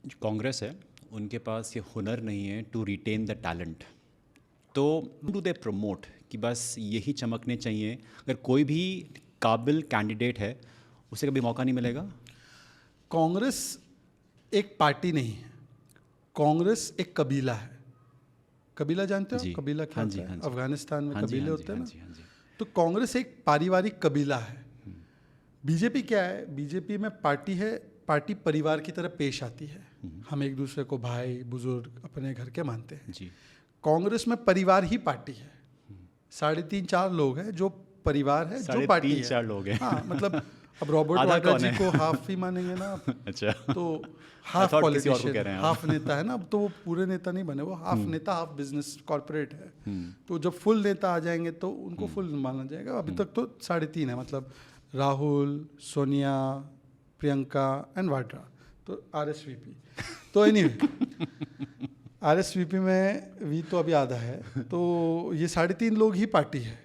जो कांग्रेस है उनके पास ये हुनर नहीं है टू रिटेन द टैलेंट। तो डू दे प्रमोट कि बस यही चमकने चाहिए, अगर कोई भी काबिल कैंडिडेट है उसे कभी मौका नहीं मिलेगा? कांग्रेस एक पार्टी नहीं है, कांग्रेस एक कबीला है। कबीला जानते हो जी। आप? कबीला क्या हाँ जी, होता है? हाँ जी। अफगानिस्तान में हाँ जी, कबीले हाँ जी, होते हैं हाँ ना। जी, हाँ जी। तो कांग्रेस एक पारिवारिक कबीला है। बीजेपी क्या है? बीजेपी में पार्टी है, पार्टी परिवार की तरह पेश आती है। हम एक दूसरे को भाई बुजुर्ग अपने घर के मानते हैं। जी। कांग्रेस में परिवार ही पार्टी है। 3.5-4 लोग हैं जो परिवार है, जो पार्टी 3.5-4 है। लोग हैं। हाँ मतलब अब रॉबर्ट आधा वाड्रा कौन जी है? को हाफ ही मानेंगे ना आप। अच्छा। तो I हाफ thought किसी और को कह पॉलिटिशियन, रहे हैं आप। हाफ नेता है ना। अब तो वो पूरे नेता नहीं बने, वो हाफ नेता हाफ बिजनेस कॉर्पोरेट है। तो जब फुल नेता आ जाएंगे तो उनको फुल माना जाएगा। अभी तक तो 3.5 है, मतलब राहुल, सोनिया, प्रियंका एंड वाड्रा, तो RSVP। तो एनीवे RSVP में वी तो अभी आधा है, तो ये 3.5 लोग ही पार्टी है।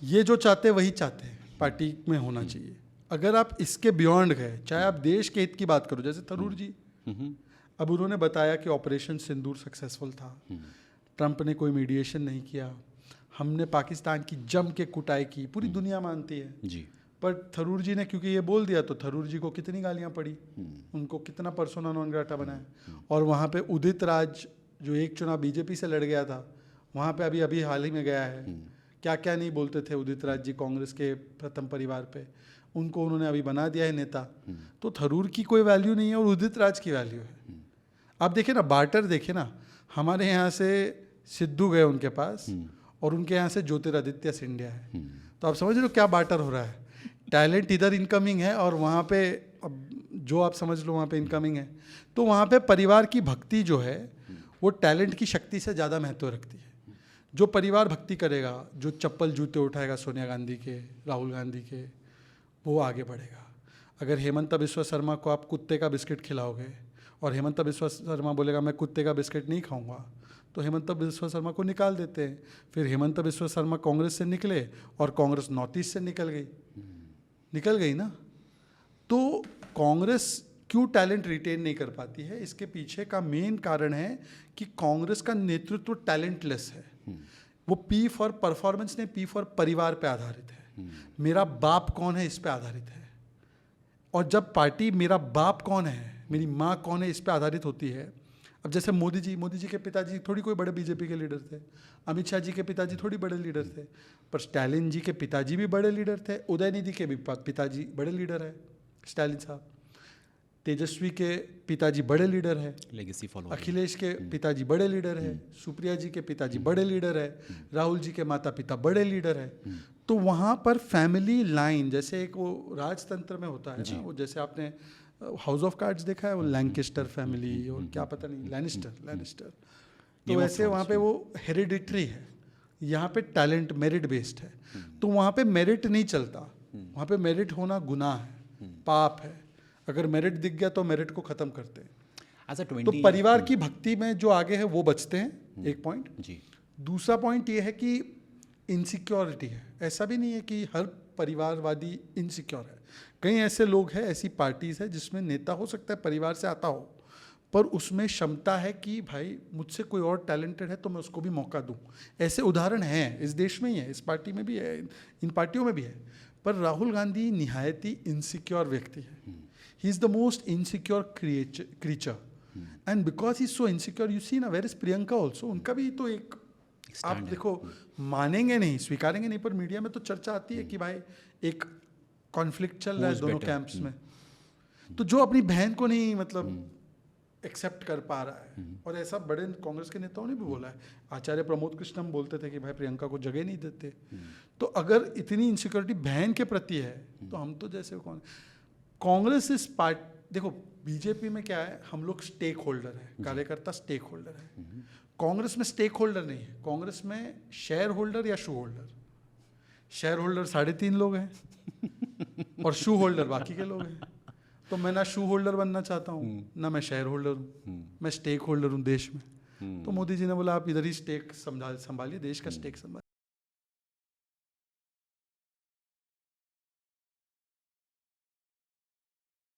ये जो चाहते हैं वही चाहते हैं पार्टी में होना चाहिए। अगर आप इसके बियॉन्ड गए, चाहे आप देश के हित की बात करो, जैसे थरूर जी, अब उन्होंने बताया कि ऑपरेशन सिंदूर सक्सेसफुल था, ट्रंप ने कोई मीडिएशन नहीं किया, हमने पाकिस्तान की जम के कुटाई की, पूरी दुनिया मानती है। जी। पर थरूर जी ने क्योंकि ये बोल दिया तो थरूर जी को कितनी गालियां पड़ी, उनको कितना पर्सोना नॉन ग्राटा बनाया। और वहाँ पे उदित राज जो एक चुनाव बीजेपी से लड़ गया था, वहाँ पे अभी अभी हाल ही में गया है। क्या क्या नहीं बोलते थे उदित राज जी कांग्रेस के प्रथम परिवार पे, उनको उन्होंने अभी बना दिया है नेता। तो थरूर की कोई वैल्यू नहीं है और उदित राज की वैल्यू है। आप देखिए ना, बार्टर देखिए ना, हमारे यहाँ से सिद्धू गए उनके पास और उनके यहाँ से ज्योतिरादित्य सिंधिया है। तो आप समझ रहे हो क्या बार्टर हो रहा है? टैलेंट इधर इनकमिंग है और वहाँ पे अब जो आप समझ लो वहाँ पे इनकमिंग है। तो वहाँ पे परिवार की भक्ति जो है वो टैलेंट की शक्ति से ज़्यादा महत्व रखती है। जो परिवार भक्ति करेगा, जो चप्पल जूते उठाएगा सोनिया गांधी के, राहुल गांधी के, वो आगे बढ़ेगा। अगर हेमंत बिस्वा शर्मा को आप कुत्ते का बिस्किट खिलाओगे और हेमंत बिस्वा शर्मा बोलेगा मैं कुत्ते का बिस्किट नहीं खाऊंगा, तो हेमंत बिस्वा शर्मा को निकाल देते हैं। फिर हेमंत बिस्वा शर्मा कांग्रेस से निकले और कांग्रेस नॉर्थ ईस्ट से निकल गई ना। तो कांग्रेस क्यों टैलेंट रिटेन नहीं कर पाती है? इसके पीछे का मेन कारण है कि कांग्रेस का नेतृत्व टैलेंटलेस है। वो P फॉर परफॉर्मेंस नहीं, P फॉर परिवार पे आधारित है। मेरा बाप कौन है इस पे आधारित है। और जब पार्टी मेरा बाप कौन है, मेरी माँ कौन है, इस पे आधारित होती है। अब जैसे मोदी जी के पिताजी थोड़ी कोई बड़े बीजेपी के लीडर थे, अमित शाह जी के पिताजी थोड़ी बड़े लीडर थे, पर स्टालिन जी के पिताजी भी बड़े लीडर थे, उदयनिधि के भी पिताजी बड़े लीडर है स्टालिन साहब, तेजस्वी के पिताजी बड़े लीडर है, लेगेसी फॉलो, अखिलेश के पिताजी बड़े लीडर है, सुप्रिया जी के पिताजी बड़े लीडर है, राहुल जी के माता पिता बड़े लीडर है। तो वहाँ पर फैमिली लाइन, जैसे एक वो राजतंत्र में होता है ना, वो जैसे आपने हाउस ऑफ कार्ड्स देखा है, वो लैंकेस्टर फैमिली और क्या पता नहीं लैनिस्टर, तो वैसे वहाँ पे वो हेरिडिटरी है। यहाँ पे टैलेंट मेरिट बेस्ड है। तो वहाँ पे मेरिट नहीं चलता, वहाँ पे मेरिट होना गुनाह है, पाप है। अगर मेरिट दिख गया तो मेरिट को खत्म करते हैं। तो परिवार की भक्ति में जो आगे है वो बचते हैं, एक पॉइंट जी। दूसरा पॉइंट ये है कि इनसिक्योरिटी है। ऐसा भी नहीं है कि हर परिवारवादी इनसिक्योर है। कई ऐसे लोग हैं, ऐसी पार्टीज है जिसमें नेता हो सकता है परिवार से आता हो, पर उसमें क्षमता है कि भाई मुझसे कोई और टैलेंटेड है तो मैं उसको भी मौका दूं। ऐसे उदाहरण हैं, इस देश में ही है, इस पार्टी में भी है, इन पार्टियों में भी है। पर राहुल गांधी निहायत ही इनसिक्योर व्यक्ति है। He is the most insecure creature and because he is so insecure, you see ना, वेयर इज प्रियंका ऑल्सो। उनका भी तो एक, आप देखो, मानेंगे नहीं, स्वीकारेंगे नहीं, पर मीडिया में तो चर्चा आती है कि भाई एक कॉन्फ्लिक्ट चल रहा है दोनों कैंप्स में। तो जो अपनी बहन को नहीं मतलब एक्सेप्ट कर पा रहा है, और ऐसा बड़े कांग्रेस के नेताओं ने भी बोला है। आचार्य प्रमोद कृष्णम बोलते थे कि भाई प्रियंका को जगह नहीं देते। तो अगर इतनी इनसिक्योरिटी बहन के प्रति है तो हम तो जैसे कौन, कांग्रेस इस पार्ट, देखो बीजेपी में क्या है, हम लोग स्टेक होल्डर है, कार्यकर्ता स्टेक होल्डर है। कांग्रेस में स्टेक होल्डर नहीं है, कांग्रेस में शेयर होल्डर या शू होल्डर। शेयर होल्डर 3.5 लोग हैं और शू होल्डर बाकी के लोग हैं। तो मैं ना शू होल्डर बनना चाहता हूँ ना मैं शेयर होल्डर हूँ, मैं स्टेक होल्डर हूँ देश में। तो मोदी जी ने बोला आप इधर ही स्टेक संभालिए, देश का स्टेक संभालिए।